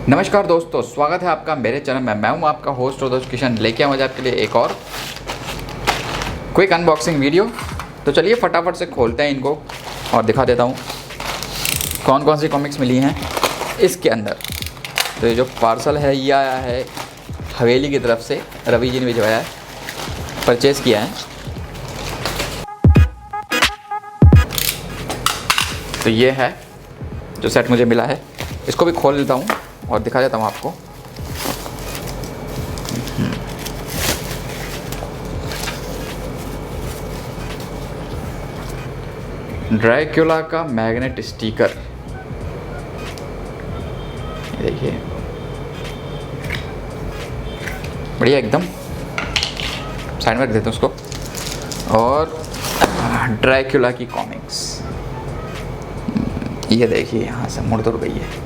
नमस्कार दोस्तों, स्वागत है आपका मेरे चैनल में। मैं हूं आपका होस्ट और दोस्त किशन, लेके आऊँ आज आपके लिए एक और क्विक अनबॉक्सिंग वीडियो। तो चलिए फटाफट से खोलते हैं इनको और दिखा देता हूं कौन कौन सी कॉमिक्स मिली हैं इसके अंदर। तो ये जो पार्सल है ये आया है हवेली की तरफ से, रवि जी ने भिजवाया है, परचेज़ किया है। तो ये है जो सेट मुझे मिला है, इसको भी खोल लेता हूँ और दिखा देता हूँ आपको। ड्रैक्युला का मैग्नेट स्टिकर, देखिए बढ़िया एकदम। साइड में रख देते हैं उसको। और ड्रैक्युला की कॉमिक्स, ये देखिए यहाँ से मुड़ तुड़ गई है,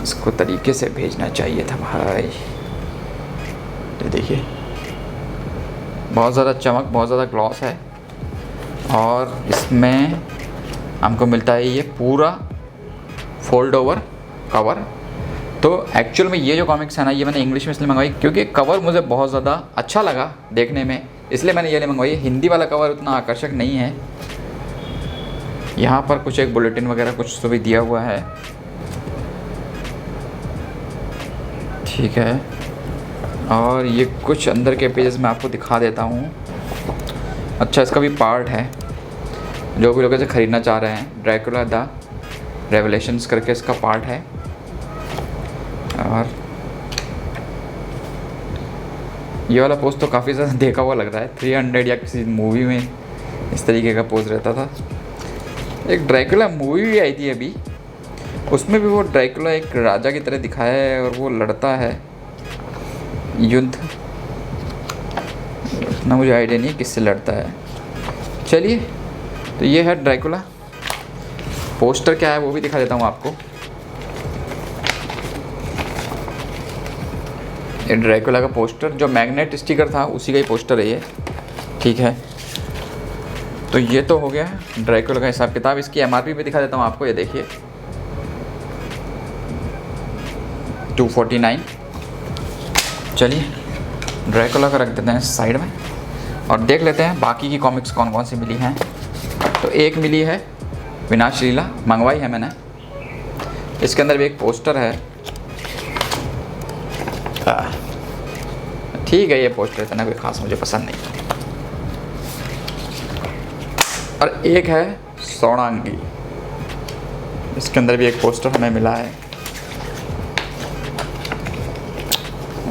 इसको तरीके से भेजना चाहिए था भाई। ये देखिए बहुत ज़्यादा चमक, बहुत ज़्यादा ग्लॉस है और इसमें हमको मिलता है ये पूरा फोल्ड ओवर कवर। तो एक्चुअल में ये जो कॉमिक्स है ना, ये मैंने इंग्लिश में इसलिए मंगवाई क्योंकि कवर मुझे बहुत ज़्यादा अच्छा लगा देखने में, इसलिए मैंने ये मंगवाई। हिंदी वाला कवर उतना आकर्षक नहीं है। यहाँ पर कुछ एक बुलेटिन वगैरह कुछ तो भी दिया हुआ है, ठीक है। और ये कुछ अंदर के पेजेस मैं आपको दिखा देता हूँ। अच्छा, इसका भी पार्ट है, जो भी लोग इसे ख़रीदना चाह रहे हैं, ड्रैकुला द रेवलेशंस करके इसका पार्ट है। और ये वाला पोज तो काफ़ी ज़्यादा देखा हुआ लग रहा है, 300 या किसी मूवी में इस तरीके का पोज रहता था। एक ड्रैकुला मूवी भी आई थी अभी, उसमें भी वो ड्रैकुला एक राजा की तरह दिखाया है और वो लड़ता है युद्ध। इतना मुझे आइडिया नहीं है किससे लड़ता है। चलिए, तो ये है ड्रैकुला। पोस्टर क्या है वो भी दिखा देता हूँ आपको। ये ड्रैकुला का पोस्टर, जो मैग्नेट स्टिकर था उसी का ही पोस्टर है ये, ठीक है। तो ये तो हो गया ड्रैकुला का हिसाब किताब। इसकी एमआरपी भी दिखा देता हूँ आपको, ये देखिए 249। चलिए ड्रैकुला का रख देते हैं साइड में और देख लेते हैं बाकी की कॉमिक्स कौन कौन सी मिली हैं। तो एक मिली है विनाश लीला, मंगवाई है मैंने। इसके अंदर भी एक पोस्टर है, ठीक है। ये पोस्टर इतना कोई ख़ास मुझे पसंद नहीं। और एक है सोनांगी, इसके अंदर भी एक पोस्टर हमें मिला है।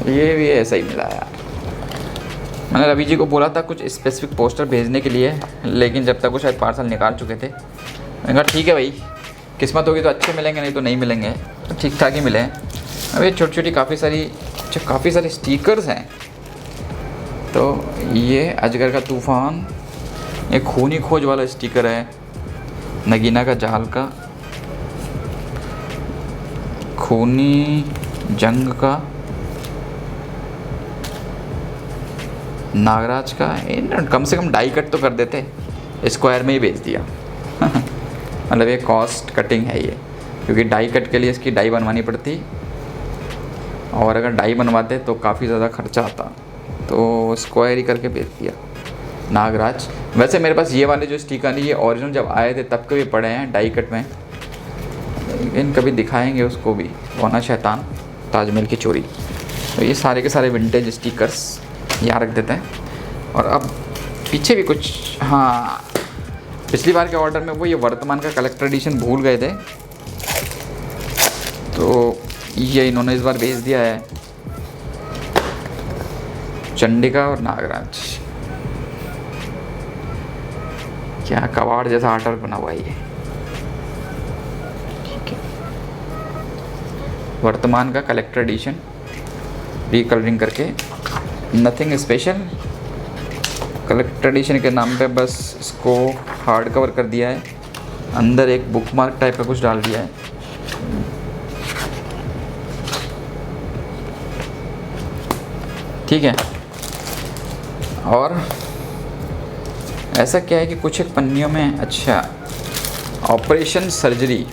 ये भी ऐसा ही मिला है यार। मैंने रवि जी को बोला था कुछ स्पेसिफिक पोस्टर भेजने के लिए, लेकिन जब तक वो शायद पार्सल निकाल चुके थे। मैंने कहा ठीक है भाई, किस्मत होगी तो अच्छे मिलेंगे, नहीं तो नहीं मिलेंगे। तो ठीक ठाक ही मिले। अब ये छोटी छोटी काफ़ी सारी स्टिकर्स हैं। तो ये अजगर का तूफ़ान, एक खूनी खोज वाला स्टिकर है, नगीना का जाल का, खूनी जंग का, नागराज का। कम से कम डाई कट तो कर देते, स्क्वायर में ही बेच दिया। मतलब ये कॉस्ट कटिंग है ये, क्योंकि डाई कट के लिए इसकी डाई बनवानी पड़ती, और अगर डाई बनवाते तो काफ़ी ज़्यादा खर्चा आता, तो स्क्वायर ही करके बेच दिया नागराज। वैसे मेरे पास ये वाले जो स्टिकर है ये ओरिजिनल जब आए थे तब के भी पड़े हैं डाई कट में, लेकिन कभी दिखाएंगे उसको भी। वरना शैतान, ताजमहल की चोरी। तो ये सारे के सारे विंटेज स्टिकर्स यहाँ रख देते हैं। और अब पीछे भी कुछ, हाँ, पिछली बार के ऑर्डर में वो ये वर्तमान का कलेक्टर एडिशन भूल गए थे, तो ये इन्होंने इस बार भेज दिया है, चंडिका और नागराज। क्या कबाड़ जैसा आर्टर बना हुआ है ये, ठीक है। वर्तमान का कलेक्टर एडिशन रिकलरिंग करके, नथिंग स्पेशल। कलेक्टर एडिशन के नाम पे बस इसको हार्ड कवर कर दिया है, अंदर एक बुकमार्क टाइप का कुछ डाल दिया है। ठीक है। और ऐसा क्या है कि कुछ एक पन्नियों में, अच्छा, ऑपरेशन सर्जरी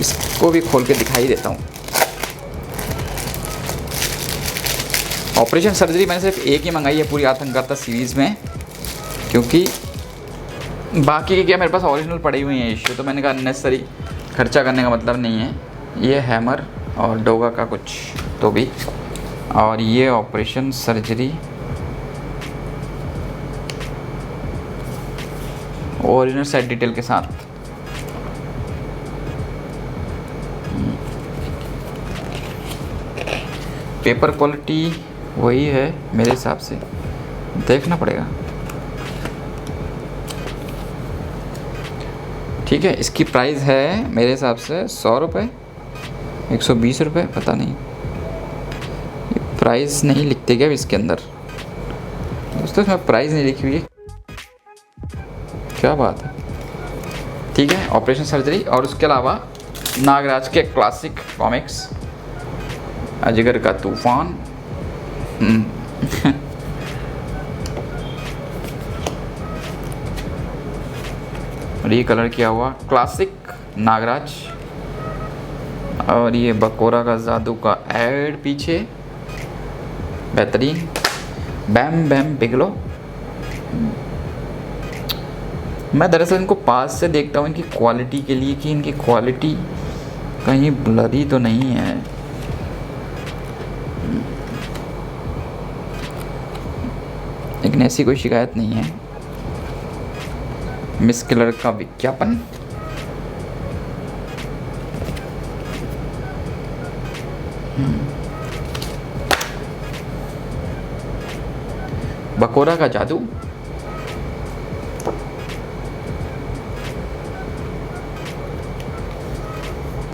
इसको भी खोल के दिखाई देता हूँ। ऑपरेशन सर्जरी मैंने सिर्फ एक ही मंगाई है पूरी आतंकवार्ता सीरीज़ में, क्योंकि बाकी के क्या मेरे पास ओरिजिनल पड़ी हुई हैं इश्यू, तो मैंने कहा अननेसेसरी खर्चा करने का मतलब नहीं है। ये हैमर और डोगा का कुछ तो भी, और ये operation surgery original set detail के साथ। पेपर क्वालिटी वही है मेरे हिसाब से, देखना पड़ेगा। ठीक है, इसकी प्राइस है मेरे हिसाब से 100 रुपये, 120 रुपये, पता नहीं, ये प्राइस नहीं लिखते क्या इसके अंदर दोस्तों? इसमें प्राइस नहीं लिखी हुई है, क्या बात है। ठीक है, ऑपरेशन सर्जरी और उसके अलावा नागराज के क्लासिक कॉमिक्स, अजगर का तूफान, रीकलर किया हुआ क्लासिक नागराज, और ये बकोरा का जादू का एड पीछे, बेहतरीन। बैम बैम बिगलो। मैं दरअसल इनको पास से देखता हूँ इनकी क्वालिटी के लिए कि इनकी क्वालिटी कहीं ब्लरी तो नहीं है। लेकिन ऐसी कोई शिकायत नहीं है। मिस किलर का विज्ञापन, बकोरा का जादू,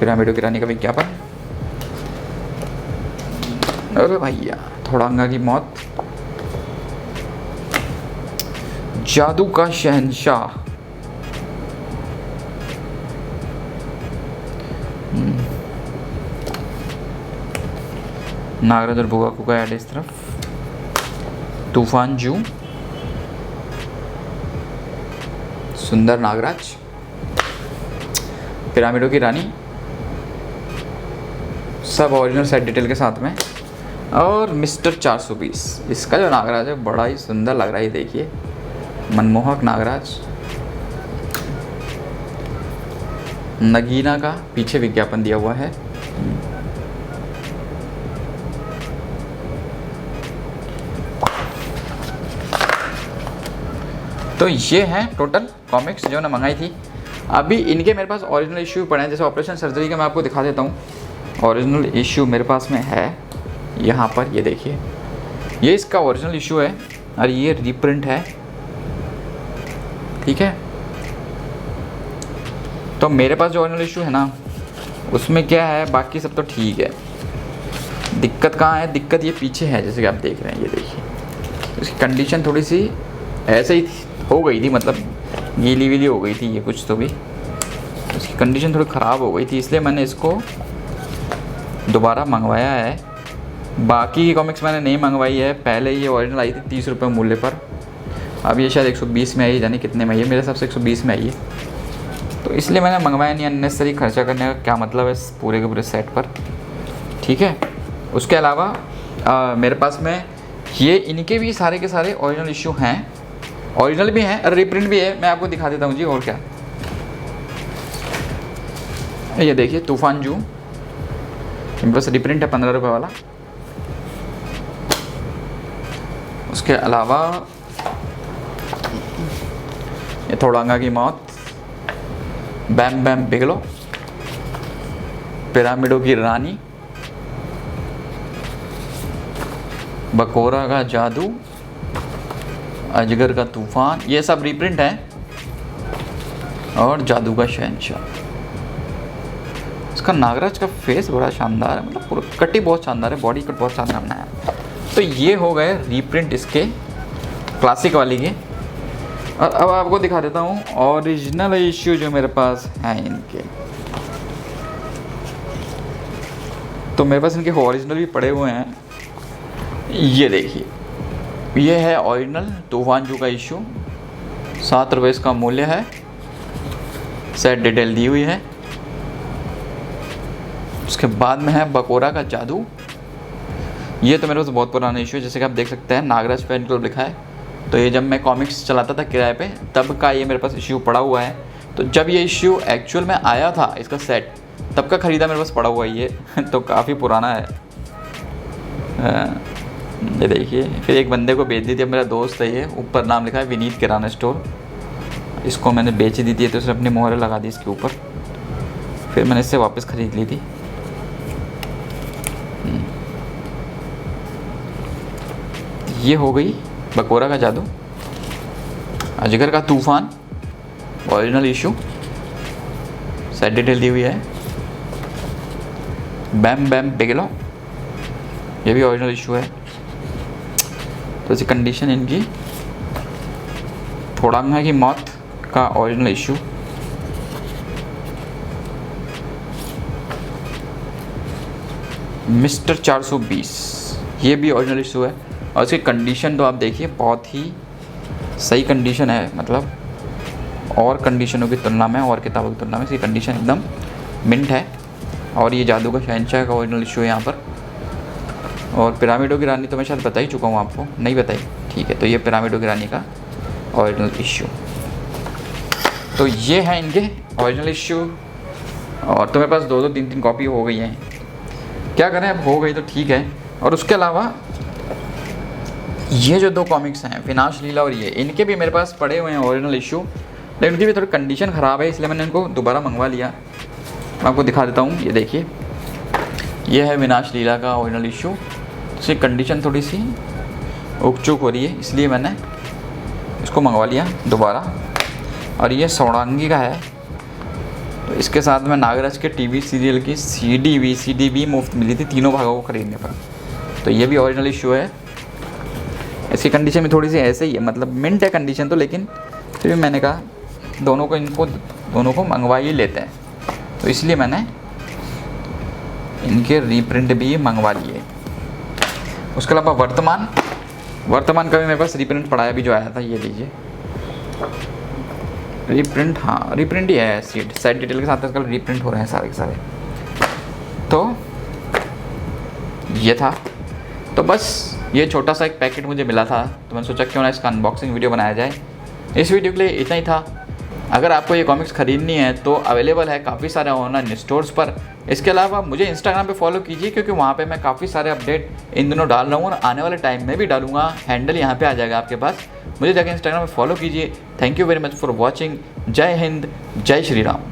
पिरामिडों की रानी का विज्ञापन, अरे भैया थोड़ांगा की मौत, जादू का शहंशाह, नागराज और बुगाकू का ऐड इस तरफ, तूफान जू, सुंदर नागराज, पिरामिडों की रानी, सब ओरिजिनल सेट डिटेल के साथ में, और मिस्टर 420। इसका जो नागराज है बड़ा ही सुंदर लग रहा है, देखिए मनमोहक नागराज। नगीना का पीछे विज्ञापन दिया हुआ है। तो ये हैं टोटल कॉमिक्स जो मैंने मंगाई थी। अभी इनके मेरे पास ओरिजिनल इश्यू पड़े हैं, जैसे ऑपरेशन सर्जरी का मैं आपको दिखा देता हूँ। ओरिजिनल इश्यू मेरे पास में है यहाँ पर, ये देखिए, ये इसका ओरिजिनल इश्यू है और ये रीप्रिंट है। ठीक है, तो मेरे पास जो ओरिजिनल इश्यू है ना, उसमें क्या है, बाकी सब तो ठीक है। दिक्कत कहाँ है? दिक्कत ये पीछे है, जैसे कि आप देख रहे हैं, ये देखिए इसकी कंडीशन थोड़ी सी ऐसे ही हो गई थी, मतलब गीली वीली हो गई थी ये कुछ, तो भी उसकी कंडीशन थोड़ी ख़राब हो गई थी, इसलिए मैंने इसको दोबारा मंगवाया है। बाकी की कॉमिक्स मैंने नहीं मंगवाई है। पहले ये ओरिजिनल आई थी 30 रुपये मूल्य पर, अब ये शायद 120 में आई, जाने कितने में आई है, मेरे हिसाब से 120 में आई है, तो इसलिए मैंने मंगवाया नहीं। अननेसेसरी खर्चा करने का क्या मतलब है इस पूरे के पूरे सेट पर। ठीक है, उसके अलावा मेरे पास में ये इनके भी सारे के सारे ओरिजिनल इशू हैं, ओरिजिनल भी हैं और रीप्रिंट भी है। मैं आपको दिखा देता हूँ जी, और क्या, ये देखिए तूफान जू, मेरे पास रीप्रिंट है 15 रुपये वाला। उसके अलावा ये थोड़ांगा की मौत, बैम बैम बिगलो, पिरामिडों की रानी, बकोरा का जादू, अजगर का तूफान, ये सब रीप्रिंट है, और जादू का शहंशाह। इसका नागराज का फेस बड़ा शानदार है, मतलब पूरा कट ही बहुत शानदार है, बॉडी कट बहुत शानदार बनाया है। तो ये हो गए रीप्रिंट इसके क्लासिक वाली के। और अब आपको दिखा देता हूँ ओरिजिनल इश्यू जो मेरे पास हैं इनके। तो मेरे पास इनके ओरिजिनल भी पड़े हुए हैं, ये देखिए, ये है ओरिजिनल तूफान जू का इशू, 7 रुपये इसका मूल्य है, सेट डिटेल दी हुई है। उसके बाद में है बकोरा का जादू। ये तो मेरे पास बहुत पुराना इशू है, जैसे कि आप देख सकते हैं नागराज फैन क्लब लिखा है। तो ये जब मैं कॉमिक्स चलाता था किराए पे तब का ये मेरे पास इशू पड़ा हुआ है। तो जब ये इशू एक्चुअल में आया था इसका सेट, तब का ख़रीदा मेरे पास पड़ा हुआ है ये तो काफ़ी पुराना है। ये देखिए, फिर एक बंदे को बेच दी थी, मेरा दोस्त है ये, ऊपर नाम लिखा है विनीत किराना स्टोर। इसको मैंने बेच दी थी तो उसने अपनी मोहर लगा दी इसके ऊपर, फिर मैंने इससे वापस ख़रीद ली थी। ये हो गई बकोरा का जादू। अजगर का तूफान ओरिजिनल इशू, सेट डिटेल दी हुई है। बैम बैम बिगलो, ये भी ओरिजिनल इशू है। तो ऐसी कंडीशन इनकी। थोड़ांगा की मौत का ओरिजिनल इशू। मिस्टर 420, ये भी ओरिजिनल इशू है। और इसकी कंडीशन तो आप देखिए बहुत ही सही कंडीशन है, मतलब और कंडीशनों की तुलना में और किताबों की तुलना में इसकी कंडीशन एकदम मिंट है। और ये जादू का शहंशाह का ओरिजिनल इशू है यहाँ पर। और पिरामिडों की रानी तो मैं शायद बता ही चुका हूँ आपको, नहीं बताई, ठीक है। तो ये पिरामिडों की रानी का ओरिजिनल इशू। तो ये है इनके ओरिजिनल इशू। और तो मेरे पास 2-2, 3-3 कॉपी हो गई हैं, क्या करें, अब हो गई तो ठीक है। और उसके अलावा ये जो 2 कॉमिक्स हैं विनाश लीला और ये, इनके भी मेरे पास पड़े हुए हैं ओरिजिनल इशू, लेकिन उनकी भी थोड़ी कंडीशन ख़राब है, इसलिए मैंने इनको दोबारा मंगवा लिया। मैं आपको दिखा देता हूँ, ये देखिए, ये है विनाश लीला का ओरिजिनल इशू। इसकी कंडीशन थोड़ी सी उक चुक हो रही है, इसलिए मैंने इसको मंगवा लिया दोबारा। और ये सोड़ांगी का है। तो इसके साथ में नागराज के टीवी सीरियल की CD VCD भी मुफ्त मिली थी तीनों भागों को ख़रीदने पर। तो ये भी ओरिजिनल इशू है। इसकी कंडीशन भी थोड़ी सी ऐसे ही है, मतलब मिंट है कंडीशन तो, लेकिन फिर भी मैंने कहा दोनों को मंगवा ही लेते हैं। तो इसलिए मैंने इनके रीप्रिंट भी मंगवा लिए। उसके अलावा वर्तमान का भी मेरे पास रीप्रिंट पड़ा है, अभी जो आया था, ये लीजिए रीप्रिंट। हाँ, रीप्रिंट ही है, सेट डिटेल के साथ आजकल रीप्रिंट हो रहे हैं सारे के सारे। तो ये था, तो बस ये छोटा सा एक पैकेट मुझे मिला था, तो मैंने सोचा क्यों ना इसका अनबॉक्सिंग वीडियो बनाया जाए। इस वीडियो के लिए इतना ही था। अगर आपको ये कॉमिक्स ख़रीदनी है तो अवेलेबल है काफ़ी सारे ऑनलाइन स्टोर्स पर। इसके अलावा मुझे इंस्टाग्राम पे फॉलो कीजिए, क्योंकि वहाँ पे मैं काफ़ी सारे अपडेट इन दिनों डाल रहा हूँ और आने वाले टाइम में भी डालूंगा। हैंडल यहाँ पे आ जाएगा आपके पास, मुझे जाकर इंस्टाग्राम पे फॉलो कीजिए। Thank you very much for watching. जय हिंद, जय श्री राम।